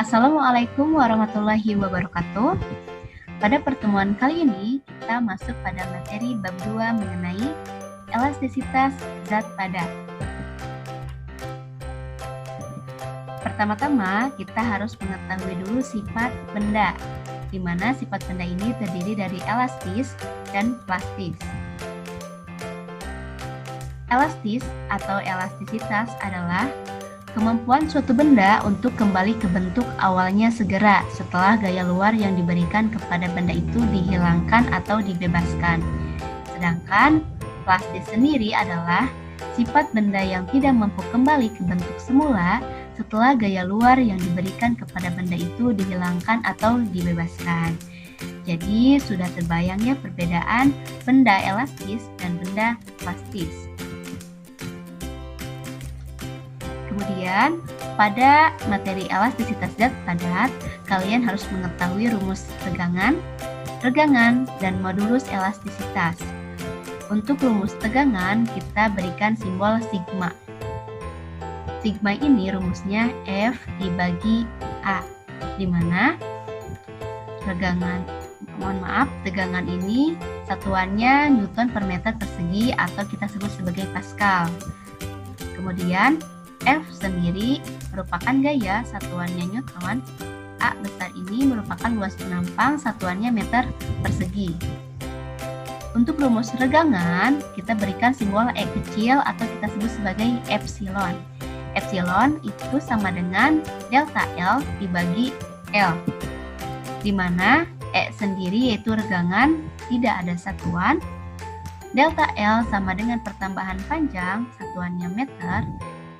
Assalamualaikum warahmatullahi wabarakatuh. Pada pertemuan kali ini, kita masuk pada materi bab 2 mengenai elastisitas zat padat. Pertama-tama, kita harus mengetahui dulu sifat benda, di mana sifat benda ini terdiri dari elastis dan plastis. Elastis atau elastisitas adalah kemampuan suatu benda untuk kembali ke bentuk awalnya segera setelah gaya luar yang diberikan kepada benda itu dihilangkan atau dibebaskan. Sedangkan plastis sendiri adalah sifat benda yang tidak mampu kembali ke bentuk semula setelah gaya luar yang diberikan kepada benda itu dihilangkan atau dibebaskan. Jadi sudah terbayang ya perbedaan benda elastis dan benda plastis. Kemudian, pada materi elastisitas zat padat, kalian harus mengetahui rumus tegangan, regangan, dan modulus elastisitas. Untuk rumus tegangan, kita berikan simbol sigma. Sigma ini rumusnya F dibagi A, di mana tegangan ini satuannya Newton per meter persegi atau kita sebut sebagai Pascal. Kemudian, F sendiri merupakan gaya, satuannya Newton. A besar ini merupakan luas penampang, satuannya meter persegi. Untuk rumus regangan, kita berikan simbol E kecil atau kita sebut sebagai epsilon. Epsilon itu sama dengan delta L dibagi L, di mana E sendiri yaitu regangan, tidak ada satuan. Delta L sama dengan pertambahan panjang, satuannya meter.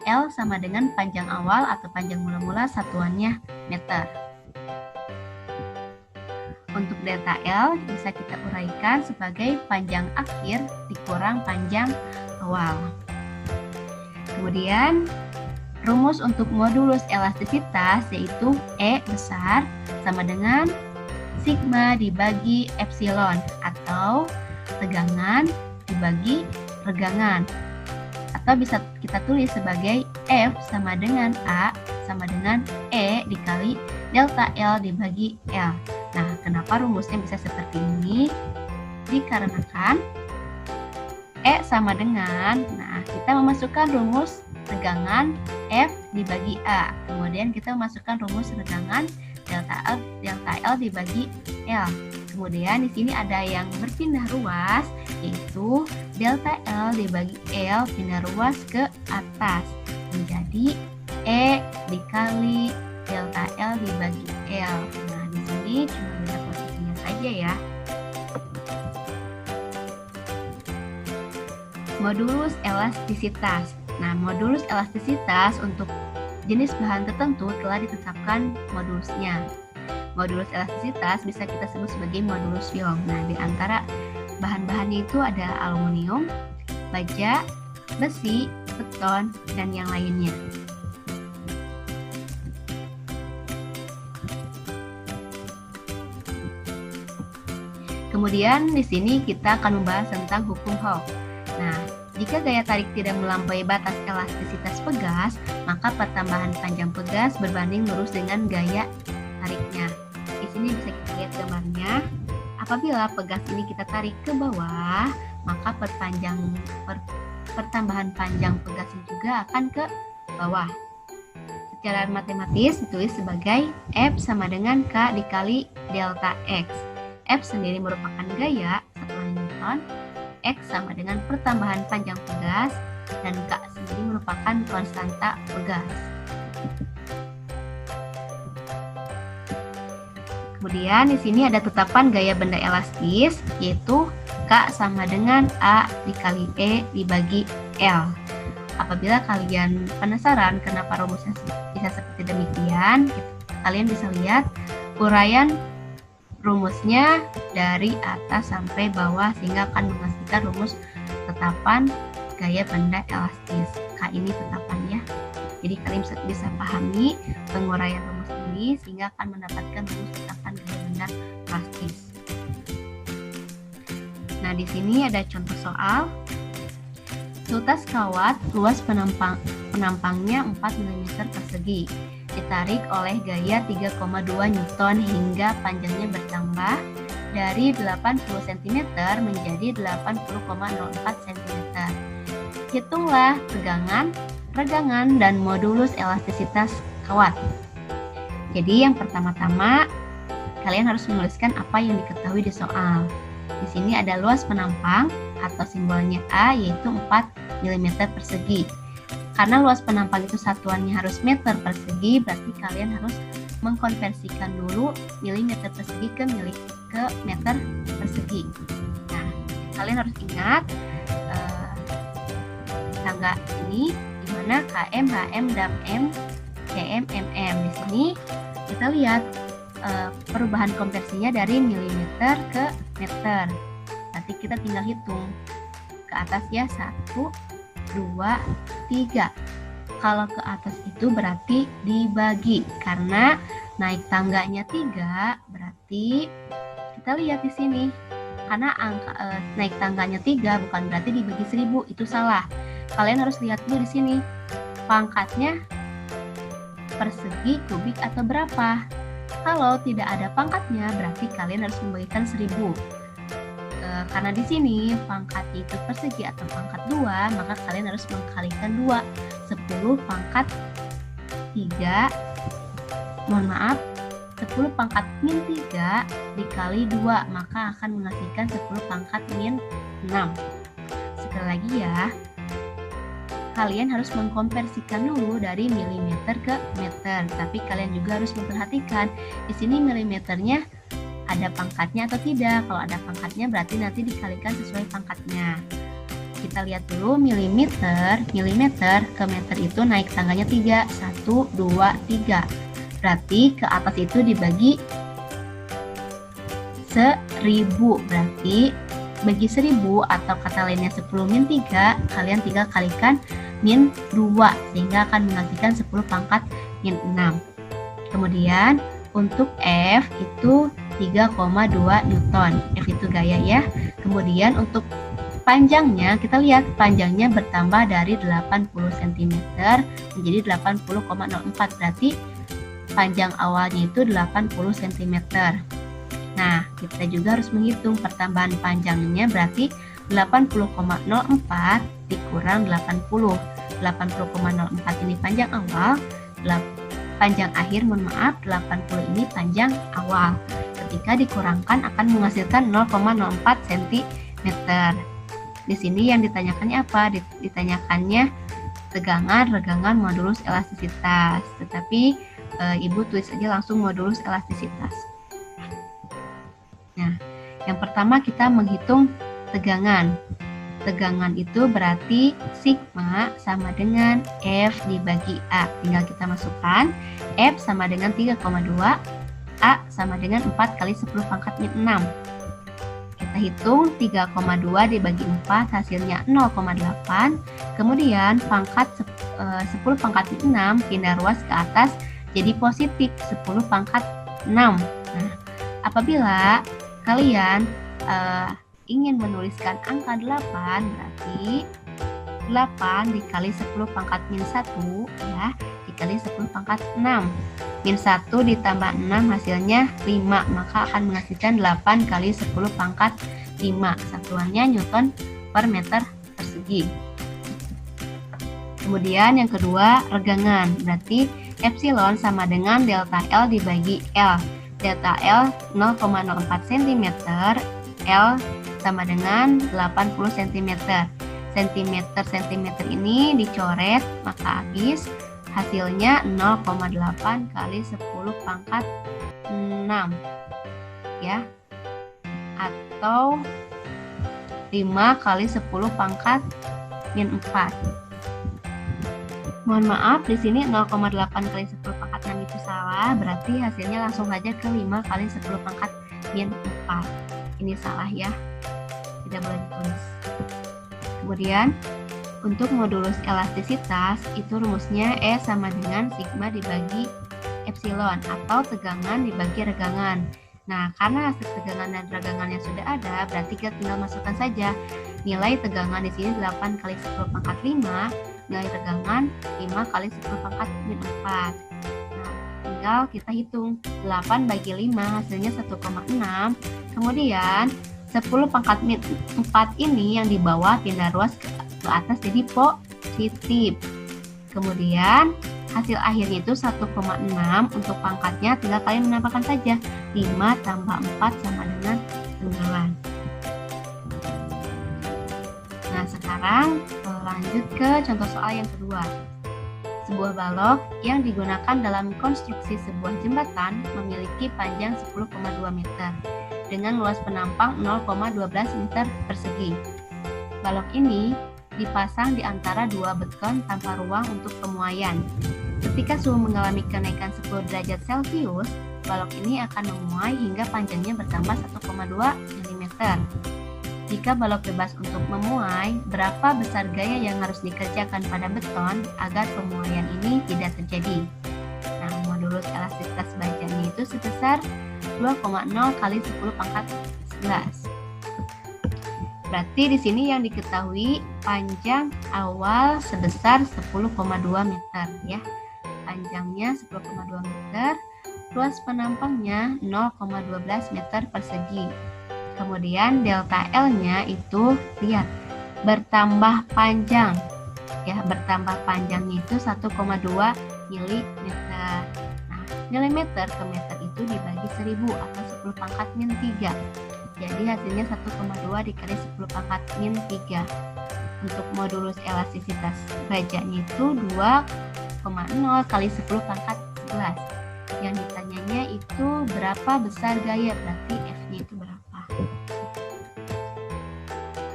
L sama dengan panjang awal atau panjang mula-mula, satuannya meter. Untuk delta L bisa kita uraikan sebagai panjang akhir dikurang panjang awal. Kemudian rumus untuk modulus elastisitas yaitu E besar sama dengan sigma dibagi epsilon atau tegangan dibagi regangan. Atau bisa kita tulis sebagai F sama dengan A sama dengan E dikali delta L dibagi L. Nah, kenapa rumusnya bisa seperti ini? Dikarenakan E sama dengan, kita memasukkan rumus tegangan F dibagi A. Kemudian kita memasukkan rumus regangan delta L dibagi L. Kemudian di sini ada yang berpindah ruas, yaitu delta L dibagi L pindah ruas ke atas menjadi E dikali delta L dibagi L. Nah, di sini cuma beda posisinya saja ya. Modulus elastisitas. Nah, modulus elastisitas untuk jenis bahan tertentu telah ditetapkan modulusnya. Modulus elastisitas bisa kita sebut sebagai modulus Young. Nah, di antara bahan-bahannya itu ada aluminium, baja, besi, beton, dan yang lainnya. Kemudian di sini kita akan membahas tentang hukum Hooke. Nah, jika gaya tarik tidak melampaui batas elastisitas pegas, maka pertambahan panjang pegas berbanding lurus dengan gaya tariknya. Di sini bisa kita lihat gambarnya. Apabila pegas ini kita tarik ke bawah, maka pertambahan panjang pegas juga akan ke bawah. Secara matematis ditulis sebagai F sama dengan K dikali delta X. F sendiri merupakan gaya, satuan Newton. X sama dengan pertambahan panjang pegas, dan K sendiri merupakan konstanta pegas. Kemudian di sini ada tetapan gaya benda elastis, yaitu K sama dengan A dikali E dibagi L. Apabila kalian penasaran kenapa rumusnya bisa seperti demikian, kalian bisa lihat uraian rumusnya dari atas sampai bawah sehingga akan menghasilkan rumus tetapan gaya benda elastis. K ini tetapannya. Jadi kalian bisa pahami penguraian rumus ini sehingga akan mendapatkan rumus tetapan gaya benda plastis. Nah, di sini ada contoh soal. Sutas kawat luas penampangnya 4 mm persegi. ditarik oleh gaya 3,2 Newton hingga panjangnya bertambah dari 80 cm menjadi 80,04 cm. Hitunglah tegangan, regangan, dan modulus elastisitas kawat. Jadi yang pertama-tama kalian harus menuliskan apa yang diketahui di soal. Di sini ada luas penampang atau simbolnya A yaitu 4 mm persegi. Karena luas penampang itu satuannya harus meter persegi, berarti kalian harus mengkonversikan dulu milimeter persegi ke meter persegi. Nah, kalian harus ingat tangga ini di mana km, hm, dam, cm, mm. Di sini kita lihat perubahan konversinya dari milimeter ke meter. Nanti kita tinggal hitung ke atas ya, 1, 2, 3. Kalau ke atas itu berarti dibagi, karena naik tangganya 3, berarti kita lihat di sini. Karena angka naik tangganya 3 bukan berarti dibagi 1000, itu salah. Kalian harus lihat dulu di sini. Pangkatnya persegi, kubik atau berapa? Kalau tidak ada pangkatnya, berarti kalian harus membagikan 1000. Karena di sini pangkat itu persegi atau pangkat 2, maka kalian harus mengkalikan 2. 10 pangkat 3, 10 pangkat min 3 dikali 2, maka akan menghasilkan 10 pangkat min 6. Sekali lagi ya, kalian harus mengkonversikan dulu dari milimeter ke meter. Tapi kalian juga harus memperhatikan di sini milimeternya ada pangkatnya atau tidak. Kalau ada pangkatnya berarti nanti dikalikan sesuai pangkatnya. Kita lihat dulu milimeter ke meter itu naik tangganya 3, 1, 2, 3. Berarti ke atas itu dibagi 1000, berarti bagi 1000 atau kata lainnya 10 min 3, kalian tinggal kalikan min 2 sehingga akan menghasilkan 10 pangkat min 6. Kemudian untuk F itu 3,2 Newton. F itu gaya ya. Kemudian untuk panjangnya, kita lihat panjangnya bertambah dari 80 cm menjadi 80,04, berarti panjang awalnya itu 80 cm. Nah, kita juga harus menghitung pertambahan panjangnya, berarti 80,04 dikurang 80. 80,04 ini panjang awal, panjang akhir, 80 ini panjang awal. Ketika dikurangkan akan menghasilkan 0,04 cm. Di sini yang ditanyakannya apa? Ditanyakannya tegangan, regangan, modulus elastisitas. Tetapi Ibu tulis aja langsung modulus elastisitas. Nah, yang pertama kita menghitung tegangan. Tegangan itu berarti sigma sama dengan F dibagi A. Tinggal kita masukkan. F sama dengan 3,2, A sama dengan 4 kali 10 pangkat min 6. Kita hitung 3,2 dibagi 4 hasilnya 0,8. Kemudian pangkat 10 pangkat min 6 pindah ruas ke atas jadi positif 10 pangkat 6. Nah, apabila kalian ingin menuliskan angka 8, berarti 8 dikali 10 pangkat min 1 ya, dikali 10 pangkat 6. Min 1 ditambah 6 hasilnya 5, maka akan menghasilkan 8 kali 10 pangkat 5. Satuannya Newton per meter persegi. Kemudian yang kedua, regangan. Berarti epsilon sama dengan delta L dibagi L. Delta L 0,04 cm, L sama dengan 80 cm. Cm ini dicoret, maka habis hasilnya 0,8 kali 10 pangkat 6 ya, atau 5 kali 10 pangkat min 4. Mohon maaf, di sini 0,8 kali 10 pangkat 6 itu salah, berarti hasilnya langsung saja ke 5 kali 10 pangkat min 4. Ini salah ya, tidak boleh ditulis. Kemudian untuk modulus elastisitas itu rumusnya E sama dengan sigma dibagi epsilon atau tegangan dibagi regangan. Nah, karena tegangan dan regangannya sudah ada, berarti kita tinggal masukkan saja nilai tegangan di sini 8 kali 10 pangkat 5, nilai regangan 5 kali 10 pangkat min 4. Nah, tinggal kita hitung 8 bagi 5 hasilnya 1,6. Kemudian 10 pangkat 4 ini yang di bawah pindah ruas ke atas jadi positif. Kemudian hasil akhirnya itu 1,6. Untuk pangkatnya tinggal kalian menambahkan saja 5 tambah 4 sama dengan 9. Nah, sekarang lanjut ke contoh soal yang kedua. Sebuah balok yang digunakan dalam konstruksi sebuah jembatan memiliki panjang 10,2 meter dengan luas penampang 0,12 meter persegi. Balok ini dipasang di antara dua beton tanpa ruang untuk pemuaian. Ketika suhu mengalami kenaikan 10 derajat Celcius, balok ini akan memuai hingga panjangnya bertambah 1,2 mm. Jika balok bebas untuk memuai, berapa besar gaya yang harus dikerjakan pada beton agar pemuaian ini tidak terjadi? Nah, modulus elastisitas bajanya itu sebesar 2,0 kali 10 pangkat 11. Berarti di sini yang diketahui panjang awal sebesar 10,2 meter ya. Panjangnya 10,2 meter, luas penampangnya 0,12 meter persegi. Kemudian delta L-nya itu lihat bertambah panjang ya, bertambah panjangnya itu 1,2 mm. Nah, milimeter ke meter itu dibagi 1000 atau 10 pangkat min 3. Jadi hasilnya 1,2 dikali 10 pangkat min 3. Untuk modulus elastisitas bajanya itu 2,0 kali 10 pangkat 11. Yang ditanyanya itu berapa besar gaya, berarti F-nya itu berapa?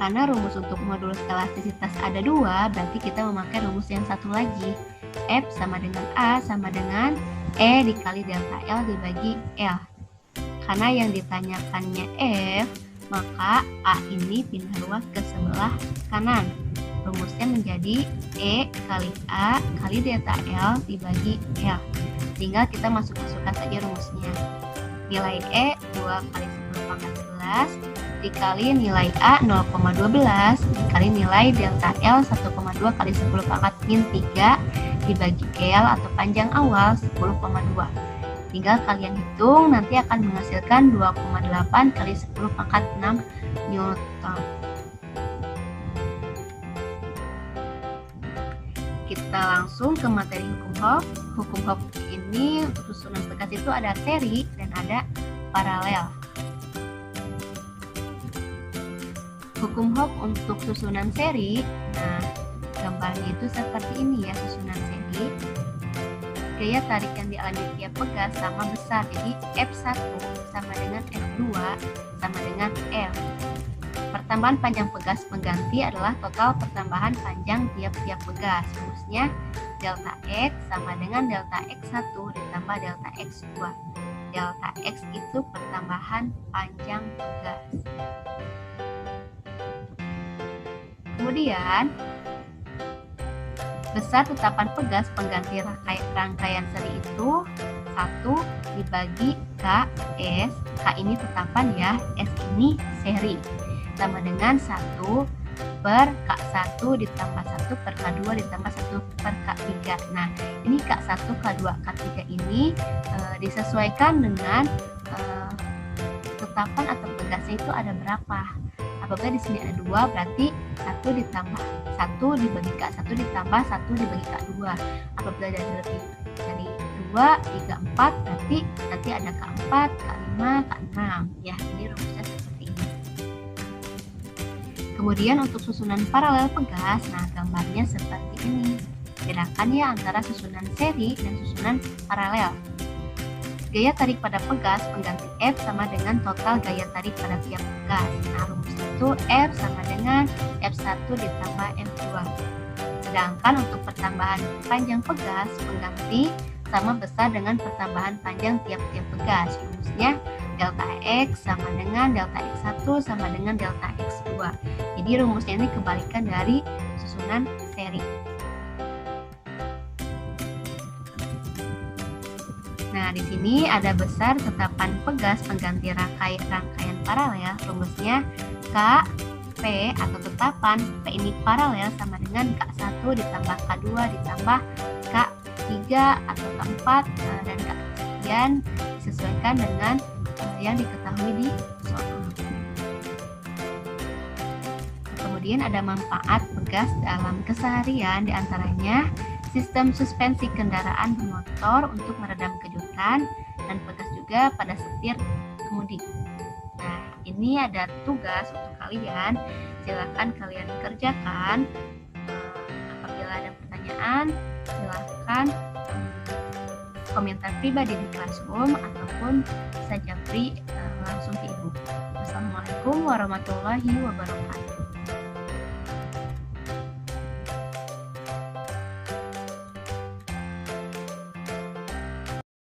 Karena rumus untuk modulus elastisitas ada 2, berarti kita memakai rumus yang satu lagi. F sama dengan A sama dengan E dikali delta L dibagi L. Karena yang ditanyakannya F, maka A ini pindah ruas ke sebelah kanan. Rumusnya menjadi E kali A kali delta L dibagi L. Tinggal kita masukkan saja rumusnya. Nilai E 2 kali 10 pangkat 11 dikali nilai A 0,12 dikali nilai delta L 1,2 kali 10 pangkat min 3 dibagi L atau panjang awal 10,2. Tinggal kalian hitung, nanti akan menghasilkan 2,8 kali 10 pangkat 6 Newton. Kita langsung ke materi hukum Hooke. Hukum Hooke ini untuk susunan tegas itu ada seri dan ada paralel. Hukum Hooke untuk susunan seri, nah gambarnya itu seperti ini ya, susunan seri. Gaya tarik yang dialami tiap pegas sama besar, jadi F1 sama dengan F2 sama dengan L. Pertambahan panjang pegas pengganti adalah total pertambahan panjang tiap-tiap pegas. Rumusnya delta X sama dengan delta X1 ditambah delta X2. Delta X itu pertambahan panjang pegas. Kemudian, besar tetapan pegas pengganti rangkaian seri itu 1 dibagi KS. K ini tetapan ya, S ini seri. Sama dengan 1 per K1 ditambah 1 per K2 ditambah 1 per K3. Nah, ini K1, K2, K3 ini disesuaikan dengan tetapan atau pegasnya itu ada berapa. Apabila di sini ada 2, berarti 1 ditambah 1 dibagi K1 ditambah 1 dibagi K2. Apabila ada lebih dari 2, 3, 4, berarti nanti ada K4, K5, K6. Ya, ini rumusnya seperti ini. Kemudian untuk susunan paralel pegas, nah gambarnya seperti ini. Bedakan ya antara susunan seri dan susunan paralel. Gaya tarik pada pegas pengganti F sama dengan total gaya tarik pada tiap pegas. Nah, rumusnya itu F sama dengan F1 ditambah F2. Sedangkan untuk pertambahan panjang pegas pengganti sama besar dengan pertambahan panjang tiap-tiap pegas. Rumusnya delta X sama dengan delta X1 sama dengan delta X2. Jadi rumusnya ini kebalikan dari susunan seri. Nah, di sini ada besar tetapan pegas pengganti rangkaian paralel. Rumusnya K, P atau tetapan P ini paralel sama dengan K1 ditambah K2 ditambah K3 atau K4 dan K5. kemudian disesuaikan dengan yang diketahui di soal. Kemudian ada manfaat pegas dalam keseharian, diantaranya sistem suspensi kendaraan bermotor untuk meredam kejutan dan pegas juga pada setir kemudi. Nah, ini ada tugas untuk kalian, silakan kalian kerjakan. Apabila ada pertanyaan, silakan komentar pribadi di Classroom ataupun bisa japri langsung ke Ibu. Wassalamualaikum warahmatullahi wabarakatuh.